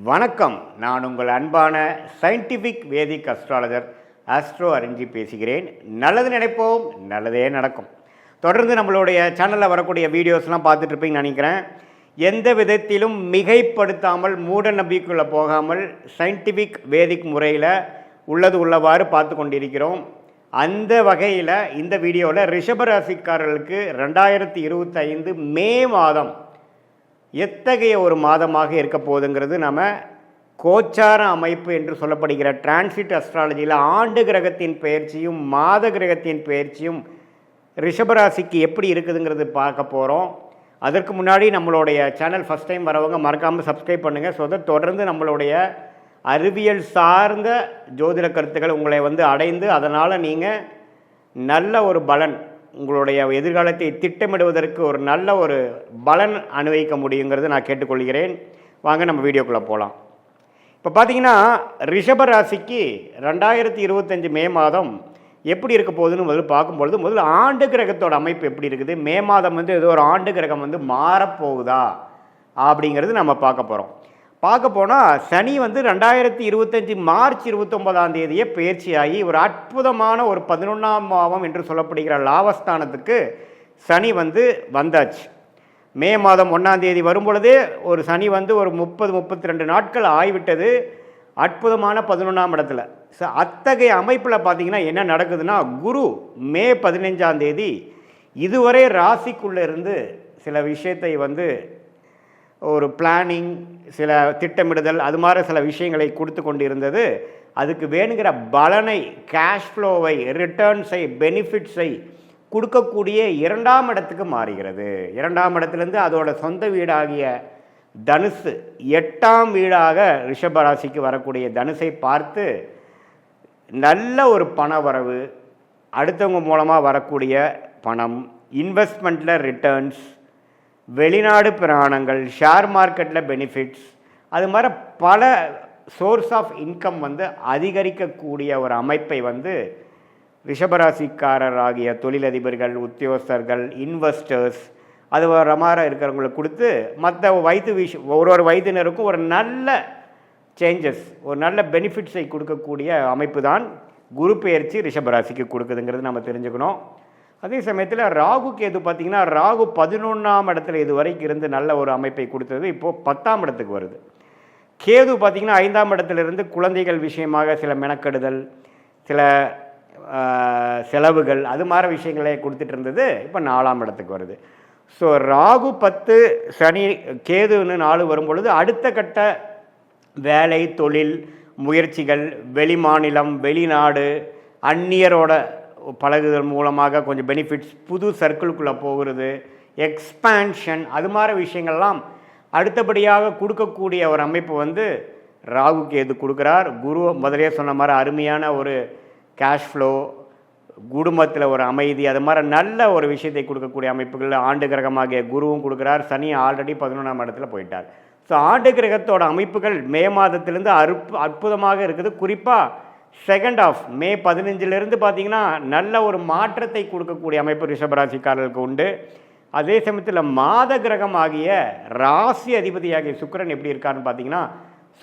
வணக்கம். நான் உங்கள் அன்பான சயின்டிஃபிக் வேதிக் அஸ்ட்ராலஜர் ஆஸ்ட்ரோ அறிஞ்சி பேசுகிறேன். நல்லது நினைப்போம், நல்லதே நடக்கும். தொடர்ந்து நம்மளுடைய சேனலில் வரக்கூடிய வீடியோஸ்லாம் பார்த்துட்டு இருப்பீங்கன்னு நினைக்கிறேன். எந்த விதத்திலும் மிகைப்படுத்தாமல் மூட நம்பிக்கைக்குள்ளே போகாமல் சயின்டிஃபிக் வேதிக் முறையில் உள்ளது உள்ளவாறு பார்த்து கொண்டிருக்கிறோம். அந்த வகையில் இந்த வீடியோவில் ரிஷபராசிக்காரர்களுக்கு 2025 மே மாதம் எத்தகைய ஒரு மாதமாக இருக்க போகுதுங்கிறது நம்ம கோச்சார அமைப்பு என்று சொல்லப்படுகிற டிரான்சிட் அஸ்ட்ராலஜியில் ஆண்டு கிரகத்தின் பெயர்ச்சியும் மாத கிரகத்தின் பெயர்ச்சியும் ரிஷபராசிக்கு எப்படி இருக்குதுங்கிறது பார்க்க போகிறோம். அதற்கு முன்னாடி நம்மளுடைய சேனல் ஃபஸ்ட் டைம் வரவங்க மறக்காமல் சப்ஸ்கிரைப் பண்ணுங்கள். ஸோ தொடர்ந்து நம்மளுடைய அறிவியல் சார்ந்த ஜோதிட கருத்துக்கள் உங்களை அடைந்து அதனால் நீங்கள் நல்ல ஒரு பலன், உங்களுடைய எதிர்காலத்தை திட்டமிடுவதற்கு ஒரு நல்ல ஒரு பலன் அனுபவிக்க முடியுங்கிறது நான் கேட்டுக்கொள்கிறேன். வாங்க நம்ம வீடியோக்குள்ளே போகலாம். இப்போ பார்த்தீங்கன்னா ரிஷபராசிக்கு 2025 மே மாதம் எப்படி இருக்க போகுதுன்னு முதல்ல ஆண்டு கிரகத்தோட அமைப்பு எப்படி இருக்குது, மே மாதம் ஏதோ ஒரு ஆண்டு கிரகம் மாறப்போகுதா அப்படிங்கிறது நம்ம பார்க்க போனால் சனி 2025 மார்ச் 29ஆம் தேதியே பயிற்சியாகி ஒரு அற்புதமான ஒரு 11ஆம் பாவம் என்று சொல்லப்படுகிற லாபஸ்தானத்துக்கு சனி வந்தாச்சு. மே மாதம் 1ஆம் தேதி வரும்பொழுதே ஒரு சனி ஒரு 30-32 நாட்கள் ஆகிவிட்டது. அற்புதமான 11ஆம் இடத்துல. அத்தகைய அமைப்பில் பார்த்தீங்கன்னா என்ன நடக்குதுன்னா, குரு மே 15ஆம் தேதி இதுவரை ராசிக்குள்ளே இருந்து சில விஷயத்தை ஒரு பிளானிங், சில திட்டமிடுதல், அது மாதிரி சில விஷயங்களை கொடுத்து கொண்டு இருந்தது. அதுக்கு வேணுங்கிற பலனை, கேஷ் ஃப்ளோவை, ரிட்டர்ன்ஸை, பெனிஃபிட்ஸை கொடுக்கக்கூடிய 2ஆம் இடத்துக்கு மாறுகிறது. 2ஆம் இடத்துலேருந்து அதோட சொந்த வீடாகிய தனுசு 8ஆம் வீடாக ரிஷபராசிக்கு வரக்கூடிய தனுசை பார்த்து நல்ல ஒரு பண வரவு, அடுத்தவங்க மூலமாக வரக்கூடிய பணம், இன்வெஸ்ட்மெண்ட்டில் ரிட்டர்ன்ஸ், வெளிநாடு பிராணங்கள், ஷேர் மார்க்கெட்டில் பெனிஃபிட்ஸ், அது மாதிரி பல சோர்ஸ் ஆஃப் இன்கம் அதிகரிக்கக்கூடிய ஒரு அமைப்பை ரிஷபராசிக்காரராகிய தொழிலதிபர்கள், உத்தியோகஸ்தர்கள், இன்வெஸ்டர்ஸ், அது வர மாதிரி இருக்கிறவங்களுக்கு கொடுத்து மற்ற ஒரு வயதினருக்கும் ஒரு நல்ல சேஞ்சஸ், ஒரு நல்ல பெனிஃபிட்ஸை கொடுக்கக்கூடிய அமைப்பு தான் குரு பெயர்ச்சி ரிஷபராசிக்கு கொடுக்குதுங்கிறது நம்ம தெரிஞ்சுக்கணும். அதே சமயத்தில் ராகு கேது பார்த்திங்கன்னா, ராகு 11ஆம் இடத்துல இது வரைக்கும் இருந்து நல்ல ஒரு அமைப்பை கொடுத்தது, இப்போது 10ஆம் இடத்துக்கு வருது. கேது பார்த்திங்கன்னா 5ஆம் இடத்துலேருந்து குழந்தைகள் விஷயமாக சில மெனக்கெடுதல், சில செலவுகள், அது மாதிரி விஷயங்களே கொடுத்துட்டு இருந்தது, இப்போ 4ஆம் இடத்துக்கு வருது. ஸோ ராகு 10, சனி கேதுன்னு 4 வரும்பொழுது அடுத்த கட்ட வேலை, தொழில் முயற்சிகள், வெளிமாநிலம், வெளிநாடு, அந்நியரோட பழகுதல் மூலமாக கொஞ்சம் பெனிஃபிட்ஸ், புது சர்க்கிளுக்குள்ளே போகிறது, எக்ஸ்பேன்ஷன், அது மாதிரி விஷயங்கள்லாம் அடுத்தபடியாக கொடுக்கக்கூடிய ஒரு அமைப்பு ராகு கேது கொடுக்குறார். குரு முதலே சொன்ன மாதிரி அருமையான ஒரு கேஷ் ஃப்ளோ, குடும்பத்தில் ஒரு அமைதி, அது மாதிரி நல்ல ஒரு விஷயத்தை கொடுக்கக்கூடிய அமைப்புகள் ஆண்டு கிரகமாகிய குருவும் கொடுக்குறார். சனி ஆல்ரெடி 11ஆம் இடத்துல போயிட்டார். ஸோ ஆண்டு கிரகத்தோட அமைப்புகள் மே மாதத்திலேருந்து அற்புதமாக இருக்குது. குறிப்பாக செகண்ட் ஆஃப் மே 15லேருந்து பார்த்திங்கன்னா நல்ல ஒரு மாற்றத்தை கொடுக்கக்கூடிய அமைப்பு ரிஷபராசிக்காரர்களுக்கு உண்டு. அதே சமயத்தில் மாத கிரகம் ஆகிய ராசி அதிபதியாகிய சுக்கிரன் எப்படி இருக்காருன்னு பார்த்திங்கன்னா,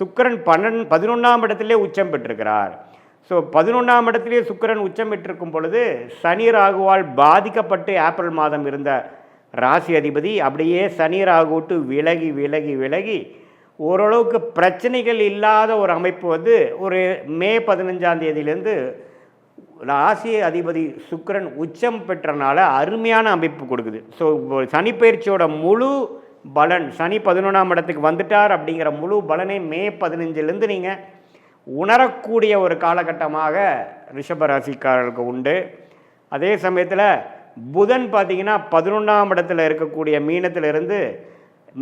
சுக்கிரன் 11ஆம் இடத்திலே உச்சம் பெற்றிருக்கிறார். ஸோ 11ஆம் இடத்திலே சுக்கிரன் உச்சம் பெற்றிருக்கும் பொழுது சனி ராகுவால் பாதிக்கப்பட்டு ஏப்ரல் மாதம் இருந்த ராசி அதிபதி அப்படியே சனி ராகு விட்டு விலகி விலகி விலகி ஓரளவுக்கு பிரச்சனைகள் இல்லாத ஒரு அமைப்பு ஒரு மே 15ஆம் தேதியிலேருந்து ராசி அதிபதி சுக்கிரன் உச்சம் பெற்றனால அருமையான அமைப்பு கொடுக்குது. ஸோ சனி பயிற்சியோட முழு பலன், சனி 11ஆம் இடத்துக்கு வந்துட்டார் அப்படிங்கிற முழு பலனை மே 15லேருந்து நீங்கள் உணரக்கூடிய ஒரு காலகட்டமாக ரிஷபராசிக்காரர்களுக்கு உண்டு. அதே சமயத்தில் புதன் பார்த்திங்கன்னா 11ஆம் இடத்துல இருக்கக்கூடிய மீனத்திலிருந்து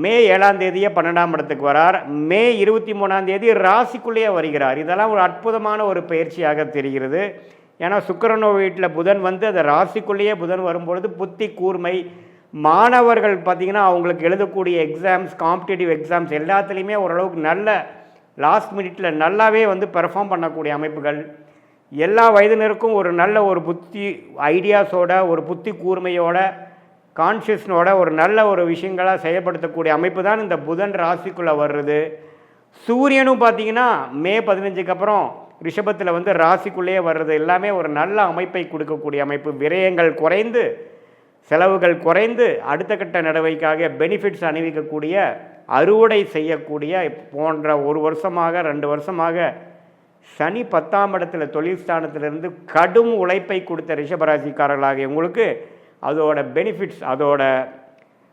மே 7ஆம் தேதியே 12ஆம் இடத்துக்கு வரார். மே 23ஆம் தேதி ராசிக்குள்ளேயே வருகிறார். இதெல்லாம் ஒரு அற்புதமான ஒரு பயிற்சியாக தெரிகிறது. ஏன்னா சுக்கிரனோ வீட்டில் புதன் அந்த ராசிக்குள்ளேயே புதன் வரும்பொழுது புத்தி கூர்மை, மாணவர்கள் பார்த்திங்கன்னா அவங்களுக்கு எழுதக்கூடிய எக்ஸாம்ஸ், காம்படிட்டிவ் எக்ஸாம்ஸ் எல்லாத்துலேயுமே ஓரளவுக்கு நல்ல லாஸ்ட் மினிட்டில் நல்லாவே பெர்ஃபார்ம் பண்ணக்கூடிய அமைப்புகள், எல்லா வயதினருக்கும் ஒரு நல்ல ஒரு புத்தி ஐடியாஸோட, ஒரு புத்தி கூர்மையோட, கான்ஷியஸ்னோட ஒரு நல்ல ஒரு விஷயங்களாக செயல்படுத்தக்கூடிய அமைப்பு தான் இந்த புதன் ராசிக்குள்ளே வர்றது. சூரியனும் பார்த்தீங்கன்னா மே 15க்கு அப்புறம் ரிஷபத்தில் வந்து ராசிக்குள்ளேயே வர்றது எல்லாமே ஒரு நல்ல அமைப்பை கொடுக்கக்கூடிய அமைப்பு. விரயங்கள் குறைந்து, செலவுகள் குறைந்து, அடுத்த கட்ட நடவடிக்கைக்காக பெனிஃபிட்ஸ் அணிவிக்கக்கூடிய, அறுவடை செய்யக்கூடிய போன்ற 1 வருஷமாக 2 வருஷமாக சனி 10ஆம் இடத்துல தொழில் ஸ்தானத்திலிருந்து கடும் உழைப்பை கொடுத்த ரிஷபராசிக்காரர்களாகிய உங்களுக்கு அதோட பெனிஃபிட்ஸ், அதோட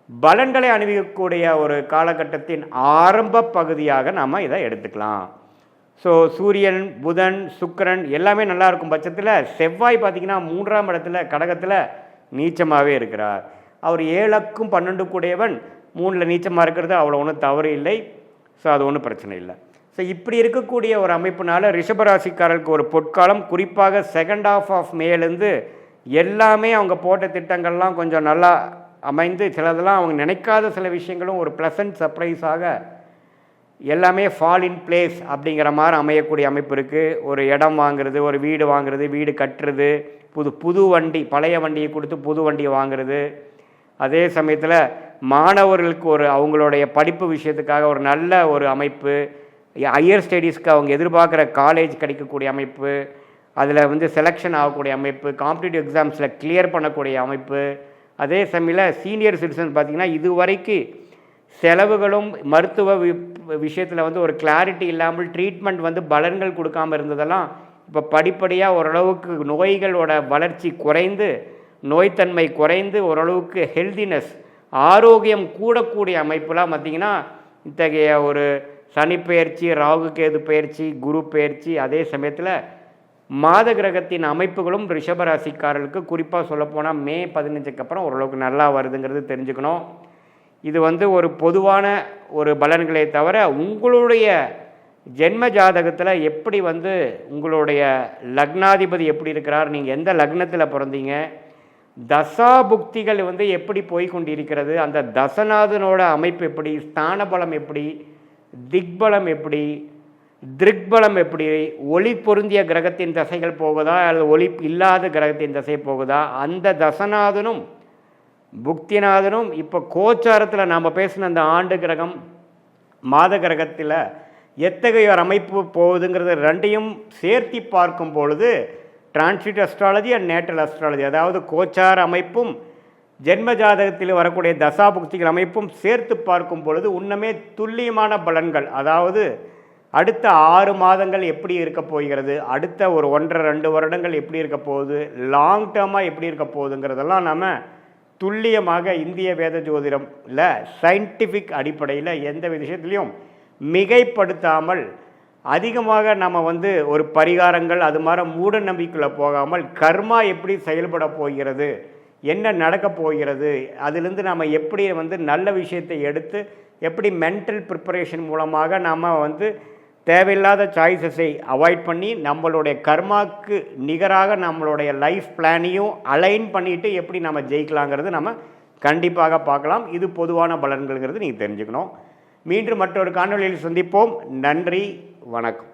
பலன்களை அணிவிக்கக்கூடிய ஒரு காலகட்டத்தின் ஆரம்ப பகுதியாக நாம் இதை எடுத்துக்கலாம். ஸோ சூரியன், புதன், சுக்கிரன் எல்லாமே நல்லா இருக்கும் பட்சத்தில் செவ்வாய் பார்த்திங்கன்னா 3ஆம் இடத்துல கடகத்தில் நீச்சமாகவே இருக்கிறார். அவர் 7க்கும் 12 கூடியவன் 3ல் நீச்சமாக இருக்கிறது அவ்வளோ ஒன்றும் தவறு இல்லை. ஸோ அது ஒன்றும் பிரச்சனை இல்லை. ஸோ இப்படி இருக்கக்கூடிய ஒரு அமைப்புனால ரிஷபராசிக்காரர்களுக்கு ஒரு பொற்காலம், குறிப்பாக செகண்ட் ஹாஃப் ஆஃப் மேலேருந்து எல்லாமே அவங்க போட்ட திட்டங்கள்லாம் கொஞ்சம் நல்லா அமைந்து, சிலதெல்லாம் அவங்க நினைக்காத சில விஷயங்களும் ஒரு ப்ளசன்ட் சர்ப்ரைஸாக எல்லாமே ஃபால் இன் பிளேஸ் அப்படிங்கிற மாதிரி அமையக்கூடிய அமைப்பு இருக்குது. ஒரு இடம் வாங்குறது, ஒரு வீடு வாங்குறது, வீடு கட்டுறது, புது வண்டி, பழைய வண்டியை கொடுத்து புது வண்டியை வாங்குறது, அதே சமயத்தில் மாணவர்களுக்கு ஒரு அவங்களுடைய படிப்பு விஷயத்துக்காக ஒரு நல்ல ஒரு அமைப்பு, ஹையர் ஸ்டடீஸ்க்கு அவங்க எதிர்பார்க்குற காலேஜ் கிடைக்கக்கூடிய அமைப்பு, அதில் வந்து செலெக்ஷன் ஆகக்கூடிய அமைப்பு, காம்படிட்டிவ் எக்ஸாம்ஸில் கிளியர் பண்ணக்கூடிய அமைப்பு. அதே சமயத்தில் சீனியர் சிட்டிசன் பார்த்திங்கன்னா இதுவரைக்கும் செலவுகளும் மருத்துவ விஷயத்தில் வந்து ஒரு கிளாரிட்டி இல்லாமல் ட்ரீட்மெண்ட் வந்து பலன்கள் கொடுக்காமல் இருந்ததெல்லாம் இப்போ படிப்படியாக ஓரளவுக்கு நோய்களோட வளர்ச்சி குறைந்து, நோய்த்தன்மை குறைந்து, ஓரளவுக்கு ஹெல்தினஸ், ஆரோக்கியம் கூடக்கூடிய அமைப்புலாம் பார்த்திங்கன்னா இத்தகைய ஒரு சனி பெயர்ச்சி, ராகு கேது பெயர்ச்சி, குரு பெயர்ச்சி, அதே சமயத்தில் மாத கிரகத்தின் அமைப்புகளும் ரிஷபராசிக்காரர்களுக்கு குறிப்பாக சொல்லப்போனால் மே 15க்கு அப்புறம் ஓரளவுக்கு நல்லா வருதுங்கிறது தெரிஞ்சுக்கணும். இது வந்து ஒரு பொதுவான ஒரு பலன்களே தவிர உங்களுடைய ஜென்ம ஜாதகத்தில் எப்படி வந்து உங்களுடைய லக்னாதிபதி எப்படி இருக்கிறார், நீங்கள் எந்த லக்னத்தில் பிறந்தீங்க, தசா புக்திகள் வந்து எப்படி போய்கொண்டிருக்கிறது, அந்த தசநாதனோட அமைப்பு எப்படி, ஸ்தான பலம் எப்படி, திக்பலம் எப்படி, திருக்பலம் எப்படி, ஒளி பொருந்திய கிரகத்தின் தசைகள் போகுதா அல்லது ஒளி இல்லாத கிரகத்தின் தசை போகுதா, அந்த தசநாதனும் புக்திநாதனும் இப்போ கோச்சாரத்தில் நாம் பேசின அந்த ஆண்டு கிரகம் மாத கிரகத்தில் எத்தகைய ஒரு அமைப்பு போகுதுங்கிறது ரெண்டையும் சேர்த்தி பார்க்கும் பொழுது transit astrology and natal astrology, அதாவது கோச்சார அமைப்பும் ஜென்ம ஜாதகத்தில் வரக்கூடிய தசாபுக்திகள் அமைப்பும் சேர்த்து பார்க்கும் பொழுது உண்மையே துல்லியமான பலன்கள், அதாவது அடுத்த 6 மாதங்கள் எப்படி இருக்க போகிறது, அடுத்த ஒரு 1.5-2 வருடங்கள் எப்படி இருக்க போகுது, லாங் டேர்மாக எப்படி இருக்க போகுதுங்கிறதெல்லாம் நம்ம துல்லியமாக இந்திய வேத ஜோதிடம்ல சயின்டிஃபிக் அடிப்படையில் எந்த விஷயத்துலையும் மிகைப்படுத்தாமல் அதிகமாக நம்ம வந்து ஒரு பரிகாரங்கள் அது மாதிரி மூட நம்பிக்கைக்குள்ளே போகாமல் கர்மா எப்படி செயல்பட போகிறது, என்ன நடக்கப் போகிறது, அதிலிருந்து நம்ம எப்படி வந்து நல்ல விஷயத்தை எடுத்து எப்படி மென்டல் ப்ரிப்பரேஷன் மூலமாக நம்ம வந்து தேவையில்லாத சாய்ஸஸை அவாய்ட் பண்ணி நம்மளுடைய கர்மாவுக்கு நிகராக நம்மளுடைய லைஃப் பிளானையும் அலைன் பண்ணிவிட்டு எப்படி நம்ம ஜெயிக்கலாங்கிறது நம்ம கண்டிப்பாக பார்க்கலாம். இது பொதுவான பலன்கள்ங்கிறது நீங்கள் தெரிஞ்சுக்கணும். மீண்டும் மற்றொரு காணொலியில் சந்திப்போம். நன்றி, வணக்கம்.